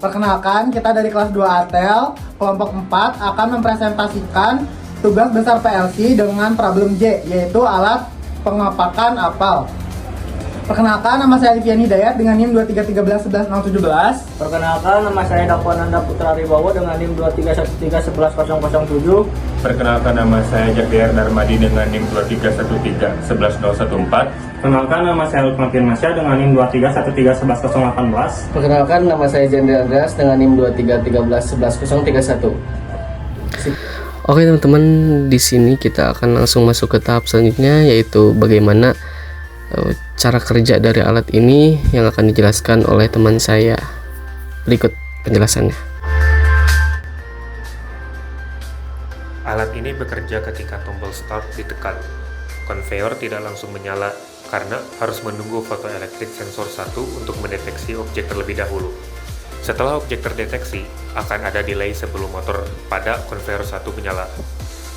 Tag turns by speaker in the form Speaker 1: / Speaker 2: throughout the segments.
Speaker 1: Perkenalkan, kita dari kelas 2 ATEL, kelompok 4 akan mempresentasikan tugas besar PLC dengan problem J, yaitu alat pengepakan apel. Perkenalkan, nama saya Alfian Hidayat dengan NIM 2313111017.
Speaker 2: Perkenalkan, nama saya Dakwananda Putra Ribawo dengan NIM 2313111007.
Speaker 3: Perkenalkan, nama saya Jakdiar Darmadi dengan NIM 2313111014.
Speaker 2: Perkenalkan, nama saya Lukman Firmansyah dengan NIM 2313111018.
Speaker 4: Perkenalkan, nama saya Jendri Andreas dengan NIM 2313111031.
Speaker 5: Oke teman-teman, di sini kita akan langsung masuk ke tahap selanjutnya, yaitu bagaimana cara kerja dari alat ini yang akan dijelaskan oleh teman saya. Berikut penjelasannya.
Speaker 6: Alat ini bekerja ketika tombol start ditekan. Konveyor tidak langsung menyala karena harus menunggu fotoelektrik sensor 1 untuk mendeteksi objek terlebih dahulu. Setelah objek terdeteksi, akan ada delay sebelum motor pada konveyor 1 menyala.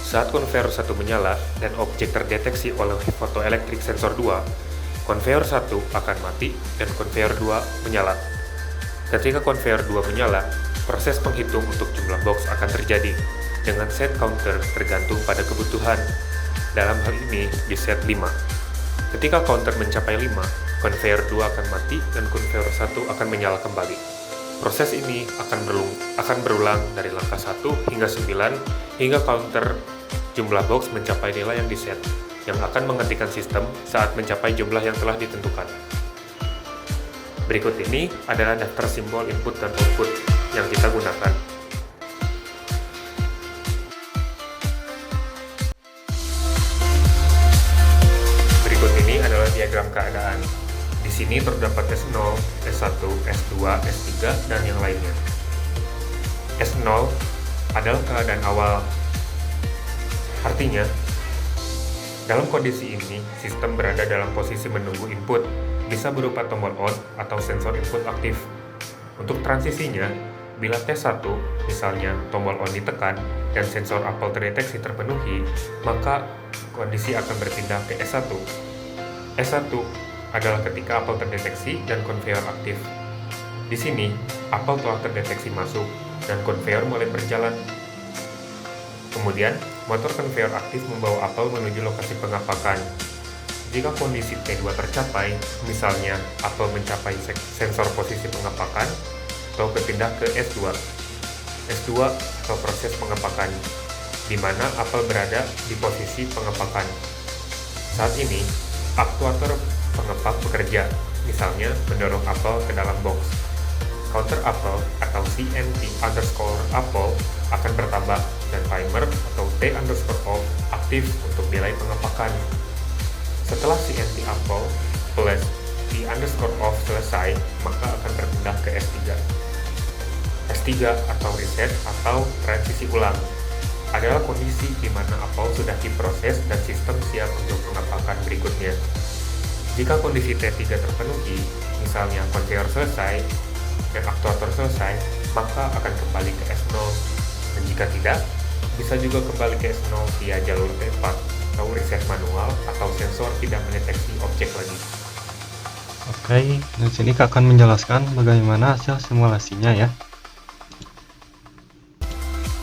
Speaker 6: Saat konveyor 1 menyala dan objek terdeteksi oleh fotoelektrik sensor 2, konveyor 1 akan mati dan konveyor 2 menyala. Ketika konveyor 2 menyala, proses penghitung untuk jumlah box akan terjadi dengan set counter tergantung pada kebutuhan. Dalam hal ini di set 5. Ketika counter mencapai 5, konveyor 2 akan mati dan konveyor 1 akan menyala kembali. Proses ini akan berulang dari langkah 1 hingga 9 hingga counter jumlah box mencapai nilai yang diset, yang akan menghentikan sistem saat mencapai jumlah yang telah ditentukan. Berikut ini adalah daftar simbol input dan output yang kita gunakan. Berikut ini adalah diagram keadaan. Di sini terdapat S0, S1, S2, S3, dan yang lainnya. S0 adalah keadaan awal. Artinya, dalam kondisi ini, sistem berada dalam posisi menunggu input, bisa berupa tombol on atau sensor input aktif. Untuk transisinya, bila T1, misalnya tombol on ditekan dan sensor apel terdeteksi terpenuhi, maka kondisi akan berpindah ke S1. S1 adalah ketika apel terdeteksi dan konveyor aktif. Di sini, apel telah terdeteksi masuk dan konveyor mulai berjalan. Kemudian, motor konveyor aktif membawa apel menuju lokasi pengapakan. Jika kondisi T2 tercapai, misalnya apel mencapai sensor posisi pengapakan, atau berpindah ke S2. S2 atau proses pengapakan, di mana apel berada di posisi pengapakan. Saat ini, aktuator pengepak bekerja, misalnya mendorong apel ke dalam box. Counter apel atau CNT_apel akan bertambah dan timer atau T_off aktif untuk nilai pengepakan. Setelah CNT apel plus T_off selesai, maka akan berpindah ke S3. S3 atau reset atau transisi ulang adalah kondisi di mana apel sudah diproses dan sistem siap untuk pengepakan berikutnya. Jika kondisi T3 terpenuhi, misalnya konveyor selesai dan aktuator selesai, maka akan kembali ke S0. Dan jika tidak, bisa juga kembali ke S0 via jalur T4 atau reset manual atau sensor tidak mendeteksi objek lagi.
Speaker 7: Oke, di sini Kak akan menjelaskan bagaimana hasil simulasinya ya.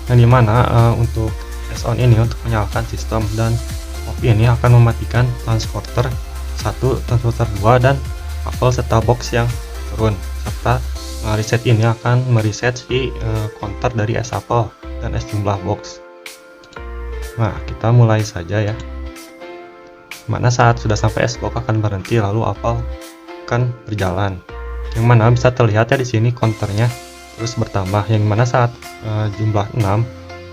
Speaker 7: Yang dimana untuk S-on ini untuk menyalakan sistem dan off ini akan mematikan transporter 1, transporter 2, dan apel serta box yang turun, serta reset ini akan mereset si counter dari S apel dan S jumlah box. Nah, kita mulai saja ya. Mana saat sudah sampai S box akan berhenti, lalu apel akan berjalan. Yang mana bisa terlihat ya di sini counternya terus bertambah. Yang mana saat jumlah 6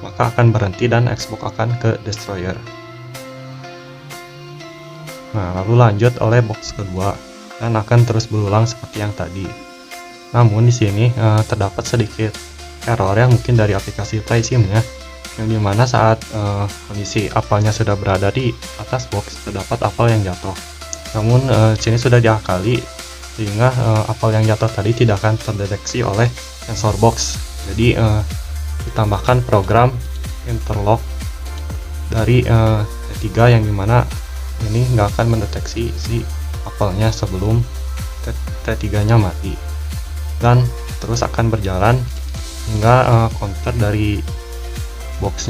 Speaker 7: maka akan berhenti dan X box akan ke destroyer. Nah, lalu lanjut oleh box kedua dan akan terus berulang seperti yang tadi. Namun di sini terdapat sedikit error yang mungkin dari aplikasi PlaySim ya, yang dimana saat kondisi apelnya sudah berada di atas box terdapat apel yang jatuh. Namun sini sudah diakali sehingga apel yang jatuh tadi tidak akan terdeteksi oleh sensor box. Jadi ditambahkan program interlock dari T3 yang dimana ini nggak akan mendeteksi si apelnya sebelum T3 nya mati. Dan terus akan berjalan hingga counter dari box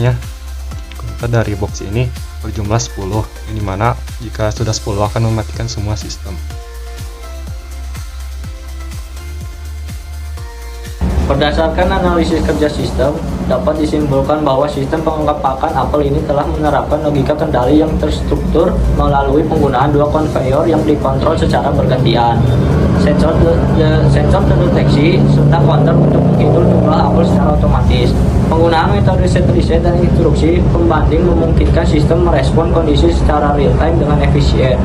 Speaker 7: ini berjumlah 10, yang dimana jika sudah 10 akan mematikan semua sistem.
Speaker 8: Berdasarkan analisis kerja sistem, dapat disimpulkan bahwa sistem pengepakan apel ini telah menerapkan logika kendali yang terstruktur melalui penggunaan dua konveyor yang dikontrol secara bergantian. Sensor terdeteksi serta counter untuk menghitung jumlah apel secara otomatis. Penggunaan metode set reset dan instruksi pembanding memungkinkan sistem merespon kondisi secara real time dengan efisien.